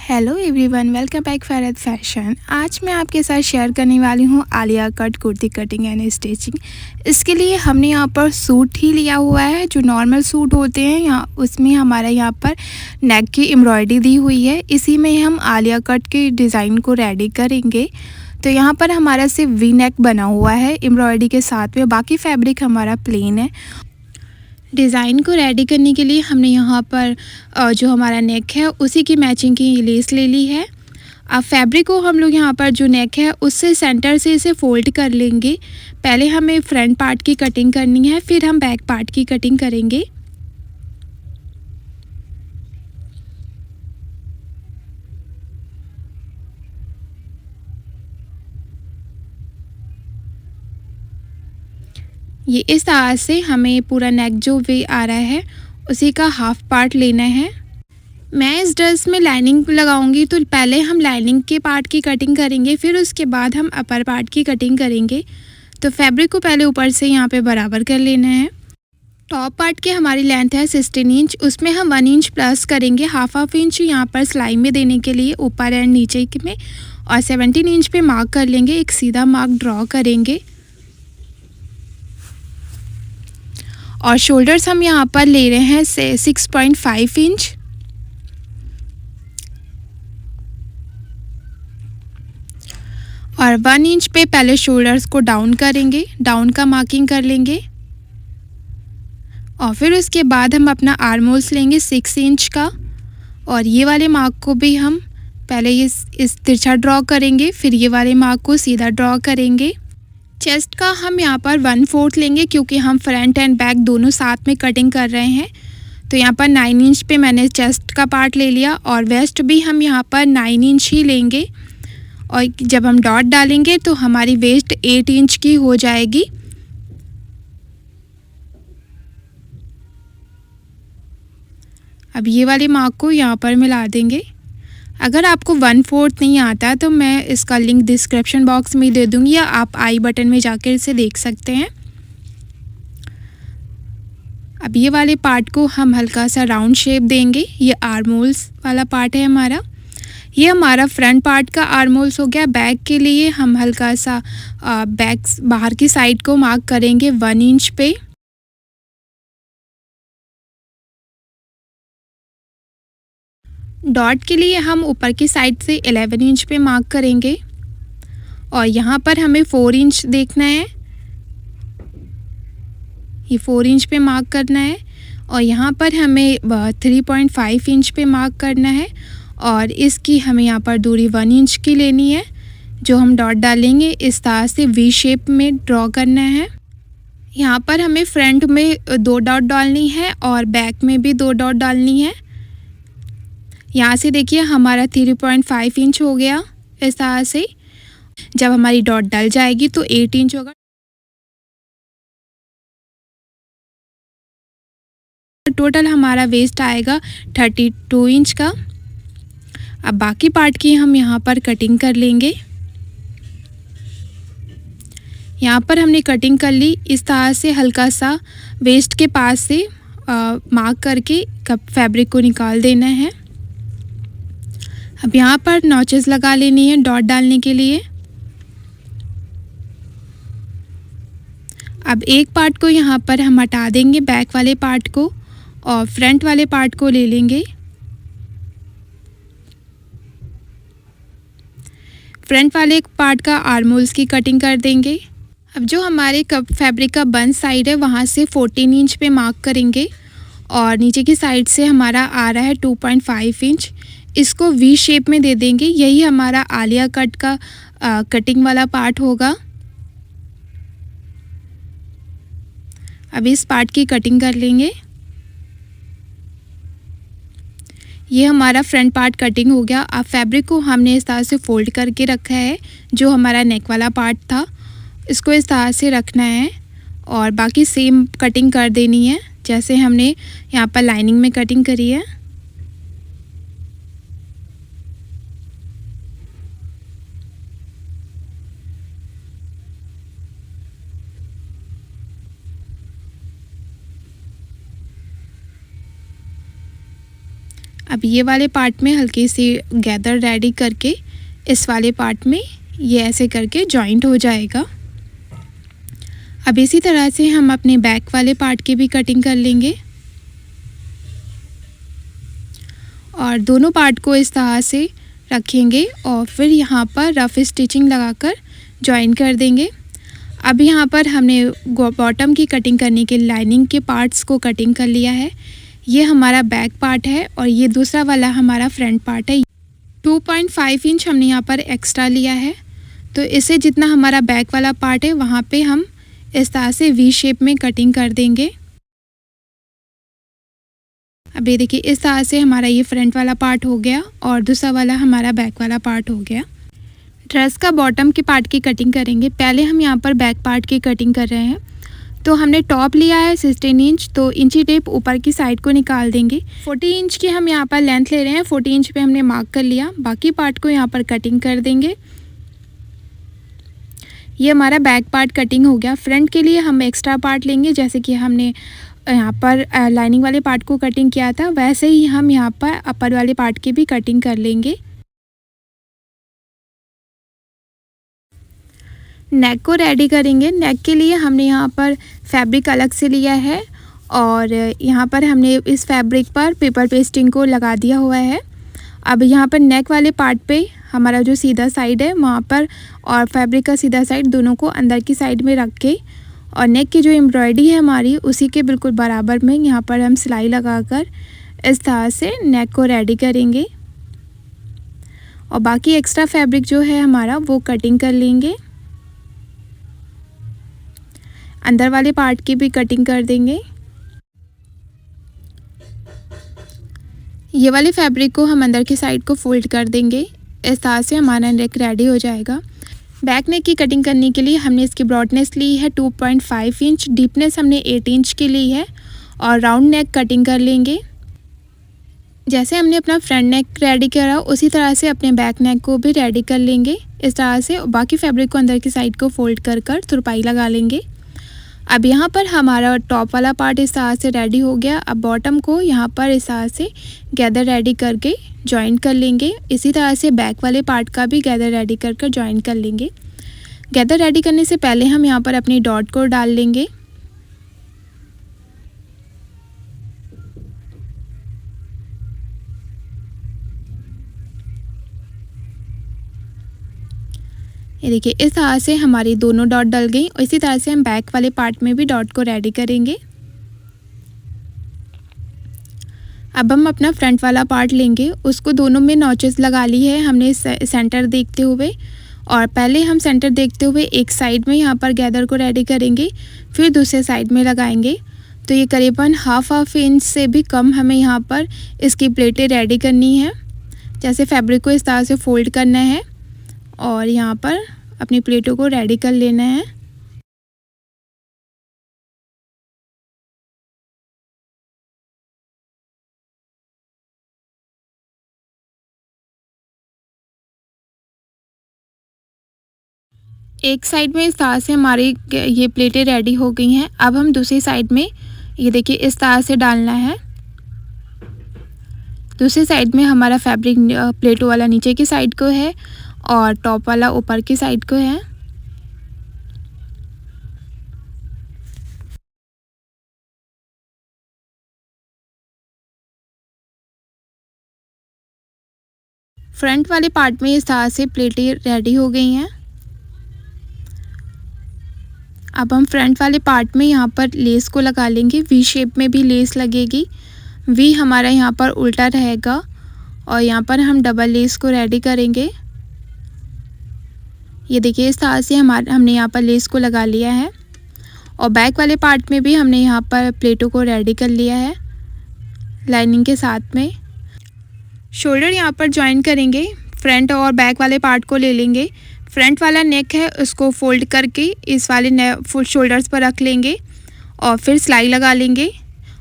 Hello everyone, welcome back Farhat fashion. आज मैं आपके साथ शेयर करने वाली हूँ Alia cut kurti cutting and stitching. इसके लिए हमने यहाँ पर सूट ही लिया हुआ है, जो नॉर्मल सूट होते हैं यहाँ, उसमें हमारा यहाँ पर नेक की एम्ब्रॉयडरी दी हुई है। इसी में हम आलिया कट के डिज़ाइन को रेडी करेंगे। तो यहाँ पर हमारा सिर्फ वी नेक बना हुआ है एम्ब्रॉयडरी के साथ में, बाकी फैब्रिक हमारा प्लेन है। डिज़ाइन को रेडी करने के लिए हमने यहाँ पर जो हमारा नेक है उसी की मैचिंग की लेस ले ली है। अब फैब्रिक को हम लोग यहाँ पर जो नेक है उससे सेंटर से इसे फोल्ड कर लेंगे। पहले हमें फ्रंट पार्ट की कटिंग करनी है, फिर हम बैक पार्ट की कटिंग करेंगे। ये इस तरह से हमें पूरा नेक जो वे आ रहा है उसी का हाफ पार्ट लेना है। मैं इस ड्रेस में लाइनिंग लगाऊंगी, तो पहले हम लाइनिंग के पार्ट की कटिंग करेंगे, फिर उसके बाद हम अपर पार्ट की कटिंग करेंगे। तो फैब्रिक को पहले ऊपर से यहाँ पे बराबर कर लेना है। टॉप पार्ट की हमारी लेंथ है 16 इंच, उसमें हम 1 इंच प्लस करेंगे। हाफ इंच यहाँ पर सिलाई में देने के लिए ऊपर एंड नीचे में, और 17 इंच पे मार्क कर लेंगे। एक सीधा मार्क ड्रॉ करेंगे और शोल्डर्स हम यहाँ पर ले रहे हैं 6.5 इंच। और 1 इंच पे पहले शोल्डर्स को डाउन करेंगे, डाउन का मार्किंग कर लेंगे। और फिर उसके बाद हम अपना आर्म होल्स लेंगे 6 इंच का, और ये वाले मार्क को भी हम पहले इस तिरछा ड्रॉ करेंगे, फिर ये वाले मार्क को सीधा ड्रॉ करेंगे। चेस्ट का हम यहाँ पर 1/4 लेंगे, क्योंकि हम फ्रंट एंड बैक दोनों साथ में कटिंग कर रहे हैं। तो यहाँ पर 9 इंच पे मैंने चेस्ट का पार्ट ले लिया, और वेस्ट भी हम यहाँ पर 9 इंच ही लेंगे। और जब हम डॉट डालेंगे तो हमारी वेस्ट 8 इंच की हो जाएगी। अब ये वाले मार्क को यहाँ पर मिला देंगे। अगर आपको 1/4 नहीं आता तो मैं इसका लिंक डिस्क्रिप्शन बॉक्स में दे दूँगी, या आप आई बटन में जाकर इसे देख सकते हैं। अब ये वाले पार्ट को हम हल्का सा राउंड शेप देंगे। ये आर्म होल्स वाला पार्ट है हमारा। ये हमारा फ्रंट पार्ट का आर्म होल्स हो गया। बैक के लिए हम हल्का सा बैक बाहर की साइड को मार्क करेंगे 1 इंच पे। डॉट के लिए हम ऊपर की साइड से 11 इंच पे मार्क करेंगे, और यहाँ पर हमें 4 इंच देखना है। ये 4 इंच पे मार्क करना है, और यहाँ पर हमें 3.5 इंच पे मार्क करना है। और इसकी हमें यहाँ पर दूरी 1 इंच की लेनी है। जो हम डॉट डालेंगे इस तरह से वी शेप में ड्रॉ करना है। यहाँ पर हमें फ्रंट में 2 डॉट डालनी है और बैक में भी 2 डॉट डालनी है। यहाँ से देखिए हमारा 3.5 इंच हो गया। इस तरह से जब हमारी डॉट डल जाएगी तो 8 इंच होगा। टोटल हमारा वेस्ट आएगा 32 इंच का। अब बाकी पार्ट की हम यहाँ पर कटिंग कर लेंगे। यहाँ पर हमने कटिंग कर ली। इस तरह से हल्का सा वेस्ट के पास से मार्क करके फैब्रिक को निकाल देना है। अब यहाँ पर नॉचेस लगा लेनी है डॉट डालने के लिए। अब एक पार्ट को यहाँ पर हम हटा देंगे, बैक वाले पार्ट को, और फ्रंट वाले पार्ट को ले लेंगे। फ्रंट वाले पार्ट का आर्म होल्स की कटिंग कर देंगे। अब जो हमारे फैब्रिक का बंद साइड है वहाँ से 14 इंच पे मार्क करेंगे, और नीचे की साइड से हमारा आ रहा है 2.5 इंच। इसको वी शेप में दे देंगे। यही हमारा आलिया कट का कटिंग वाला पार्ट होगा। अब इस पार्ट की कटिंग कर लेंगे। ये हमारा फ्रंट पार्ट कटिंग हो गया। अब फैब्रिक को हमने इस तरह से फोल्ड करके रखा है। जो हमारा नेक वाला पार्ट था इसको इस तरह से रखना है, और बाकी सेम कटिंग कर देनी है जैसे हमने यहाँ पर लाइनिंग में कटिंग करी है। अब ये वाले पार्ट में हल्की सी गैदर रेडी करके इस वाले पार्ट में ये ऐसे करके जॉइंट हो जाएगा। अब इसी तरह से हम अपने बैक वाले पार्ट की भी कटिंग कर लेंगे और दोनों पार्ट को इस तरह से रखेंगे और फिर यहाँ पर रफ स्टिचिंग लगाकर जॉइन कर देंगे। अब यहाँ पर हमने बॉटम की कटिंग करने के लाइनिंग के पार्ट्स को कटिंग कर लिया है। ये हमारा बैक पार्ट है और ये दूसरा वाला हमारा फ्रंट पार्ट है। 2.5 इंच हमने यहाँ पर एक्स्ट्रा लिया है, तो इससे जितना हमारा बैक वाला पार्ट है वहाँ पे हम इस तरह से वी शेप में कटिंग कर देंगे। अब ये देखिए इस तरह से हमारा ये फ्रंट वाला पार्ट हो गया और दूसरा वाला हमारा बैक वाला पार्ट हो गया। ड्रेस का बॉटम के पार्ट की कटिंग करेंगे। पहले हम यहाँ पर बैक पार्ट की कटिंग कर रहे हैं। तो हमने टॉप लिया है 16 इंच, तो इंची टेप ऊपर की साइड को निकाल देंगे। 40 इंच की हम यहाँ पर लेंथ ले रहे हैं, 40 इंच पे हमने मार्क कर लिया। बाकी पार्ट को यहाँ पर कटिंग कर देंगे। ये हमारा बैक पार्ट कटिंग हो गया। फ्रंट के लिए हम एक्स्ट्रा पार्ट लेंगे, जैसे कि हमने यहाँ पर लाइनिंग वाले पार्ट को कटिंग किया था, वैसे ही हम यहाँ पर अपर वाले पार्ट की भी कटिंग कर लेंगे। नेक को रेडी करेंगे। नेक के लिए हमने यहाँ पर फैब्रिक अलग से लिया है और यहाँ पर हमने इस फैब्रिक पर पेपर पेस्टिंग को लगा दिया हुआ है। अब यहाँ पर नेक वाले पार्ट पे हमारा जो सीधा साइड है वहाँ पर और फैब्रिक का सीधा साइड दोनों को अंदर की साइड में रख के और नेक की जो एम्ब्रॉयडरी है हमारी उसी के बिल्कुल बराबर में यहाँ पर हम सिलाई लगाकर इस तरह से नेक को रेडी करेंगे और बाकी एक्स्ट्रा फैब्रिक जो है हमारा वो कटिंग कर लेंगे। अंदर वाले पार्ट की भी कटिंग कर देंगे। ये वाले फैब्रिक को हम अंदर की साइड को फोल्ड कर देंगे। इस तरह से हमारा नेक रेडी हो जाएगा। बैक नेक की कटिंग करने के लिए हमने इसकी ब्रॉडनेस ली है 2.5 इंच, डीपनेस हमने 8 इंच की ली है और राउंड नेक कटिंग कर लेंगे। जैसे हमने अपना फ्रंट नेक रेडी करा उसी तरह से अपने बैक नेक को भी रेडी कर लेंगे इस तरह से। बाकी फैब्रिक को अंदर की साइड को फोल्ड कर तुरपाई लगा लेंगे। अब यहाँ पर हमारा टॉप वाला पार्ट इस तरह से रेडी हो गया। अब बॉटम को यहाँ पर इस तरह से गैदर रेडी करके जॉइन कर लेंगे। इसी तरह से बैक वाले पार्ट का भी गैदर रेडी कर जॉइन कर लेंगे। गैदर रेडी करने से पहले हम यहाँ पर अपनी डॉट को डाल लेंगे। ये देखिए इस तरह से हमारी दोनों डॉट डल गई और इसी तरह से हम बैक वाले पार्ट में भी डॉट को रेडी करेंगे। अब हम अपना फ्रंट वाला पार्ट लेंगे, उसको दोनों में नॉचेस लगा ली है हमने सेंटर देखते हुए और पहले हम सेंटर देखते हुए एक साइड में यहाँ पर गैदर को रेडी करेंगे, फिर दूसरे साइड में लगाएंगे। तो ये करीबन हाफ इंच से भी कम हमें यहाँ पर इसकी प्लेटें रेडी करनी है। जैसे फैब्रिक को इस तरह से फोल्ड करना है और यहाँ पर अपनी प्लेटों को रेडी कर लेना है। एक साइड में इस तरह से हमारी ये प्लेटें रेडी हो गई हैं। अब हम दूसरी साइड में ये देखिए इस तरह से डालना है। दूसरी साइड में हमारा फैब्रिक प्लेटों वाला नीचे की साइड को है और टॉप वाला ऊपर की साइड को है। फ्रंट वाले पार्ट में इस तरह से प्लेटें रेडी हो गई हैं। अब हम फ्रंट वाले पार्ट में यहाँ पर लेस को लगा लेंगे। वी शेप में भी लेस लगेगी। वी हमारा यहाँ पर उल्टा रहेगा और यहाँ पर हम डबल लेस को रेडी करेंगे। ये देखिए इस तरह से हमने यहाँ पर लेस को लगा लिया है और बैक वाले पार्ट में भी हमने यहाँ पर प्लेटों को रेडी कर लिया है लाइनिंग के साथ में। शोल्डर यहाँ पर ज्वाइन करेंगे। फ्रंट और बैक वाले पार्ट को ले लेंगे। फ्रंट वाला नेक है उसको फोल्ड करके इस वाले फुल शोल्डर्स पर रख लेंगे और फिर सिलाई लगा लेंगे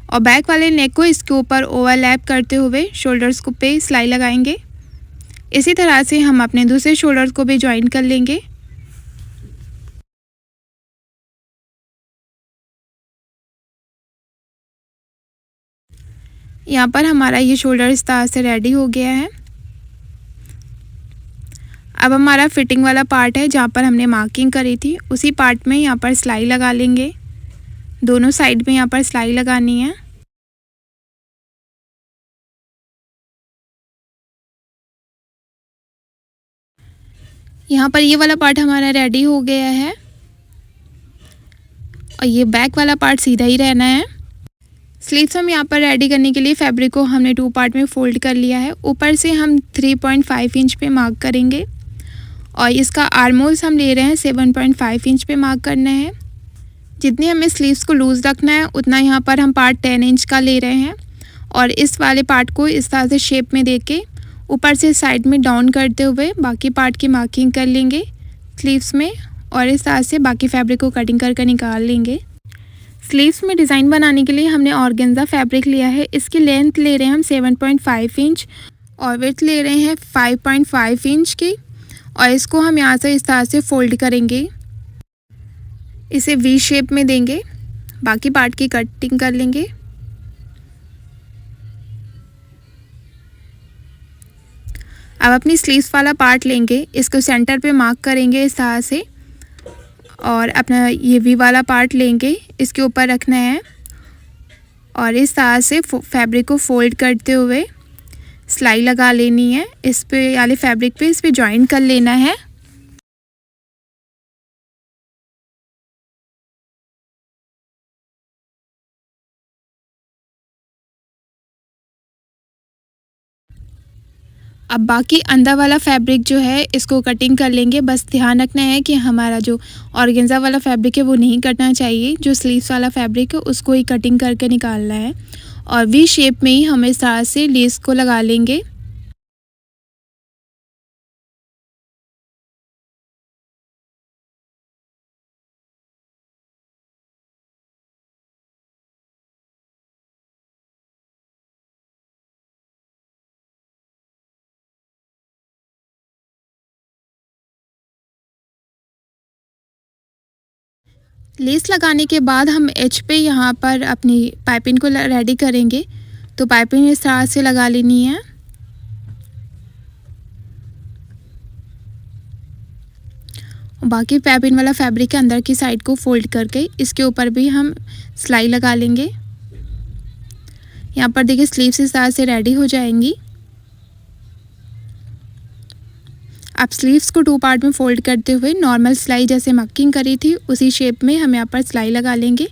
और बैक वाले नेक को इसके ऊपर ओवरलैप करते हुए शोल्डर्स को पे सिलाई लगाएंगे। इसी तरह से हम अपने दूसरे शोल्डर्स को भी ज्वाइन कर लेंगे। यहाँ पर हमारा ये शोल्डर इस तरह से रेडी हो गया है। अब हमारा फिटिंग वाला पार्ट है, जहाँ पर हमने मार्किंग करी थी उसी पार्ट में यहाँ पर सिलाई लगा लेंगे। दोनों साइड में यहाँ पर सिलाई लगानी है। यहाँ पर ये वाला पार्ट हमारा रेडी हो गया है और ये बैक वाला पार्ट सीधा ही रहना है। स्लीव्स हम यहाँ पर रेडी करने के लिए फैब्रिक को हमने 2 पार्ट में फोल्ड कर लिया है। ऊपर से हम 3.5 इंच पे मार्क करेंगे और इसका आर्म होल्स हम ले रहे हैं 7.5 इंच पे मार्क करना है। जितनी हमें स्लीव्स को लूज़ रखना है उतना यहाँ पर हम पार्ट 10 इंच का ले रहे हैं और इस वाले पार्ट को इस तरह से शेप में देके ऊपर से साइड में डाउन करते हुए बाकी पार्ट की मार्किंग कर लेंगे स्लीव्स में और इस तरह से बाकी फैब्रिक को कटिंग करके निकाल लेंगे। स्लीव्स में डिज़ाइन बनाने के लिए हमने ऑर्गेन्जा फैब्रिक लिया है। इसकी लेंथ ले रहे हैं हम 7.5 इंच और विड्थ ले रहे हैं 5.5 इंच की और इसको हम यहाँ से इस तरह से फोल्ड करेंगे, इसे वी शेप में देंगे, बाकी पार्ट की कटिंग कर लेंगे। अब अपनी स्लीव्स वाला पार्ट लेंगे, इसको सेंटर पे मार्क करेंगे इस तरह से और अपना ये वी वाला पार्ट लेंगे, इसके ऊपर रखना है और इस तरह से फैब्रिक को फोल्ड करते हुए सिलाई लगा लेनी है। इस पे वाले फैब्रिक पे इस पे जॉइन कर लेना है। अब बाकी अंदर वाला फैब्रिक जो है इसको कटिंग कर लेंगे। बस ध्यान रखना है कि हमारा जो ऑर्गेन्जा वाला फैब्रिक है वो नहीं कटना चाहिए, जो स्लीव्स वाला फैब्रिक है उसको ही कटिंग करके निकालना है और वी शेप में ही हम इस तरह से लेस को लगा लेंगे। लेस लगाने के बाद हम एज पे यहाँ पर अपनी पाइपिंग को रेडी करेंगे। तो पाइपिंग इस तरह से लगा लेनी है। बाकी पाइपिंग वाला फैब्रिक के अंदर की साइड को फोल्ड करके इसके ऊपर भी हम सिलाई लगा लेंगे। यहाँ पर देखिए स्लीव्स इस तरह से रेडी हो जाएंगी। अब स्लीव्स को 2 पार्ट में फोल्ड करते हुए नॉर्मल सिलाई जैसे मार्किंग करी थी उसी शेप में हम यहाँ पर सिलाई लगा लेंगे।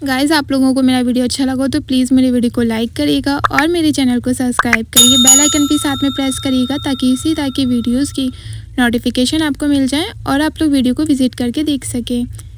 गाइज़, आप लोगों को मेरा वीडियो अच्छा लगा तो प्लीज़ मेरे वीडियो को लाइक करिएगा और मेरे चैनल को सब्सक्राइब करिए, बेल आइकन भी साथ में प्रेस करिएगा ताकि इसी तरह की वीडियोज़ की नोटिफिकेशन आपको मिल जाए और आप लोग वीडियो को विज़िट करके देख सकें।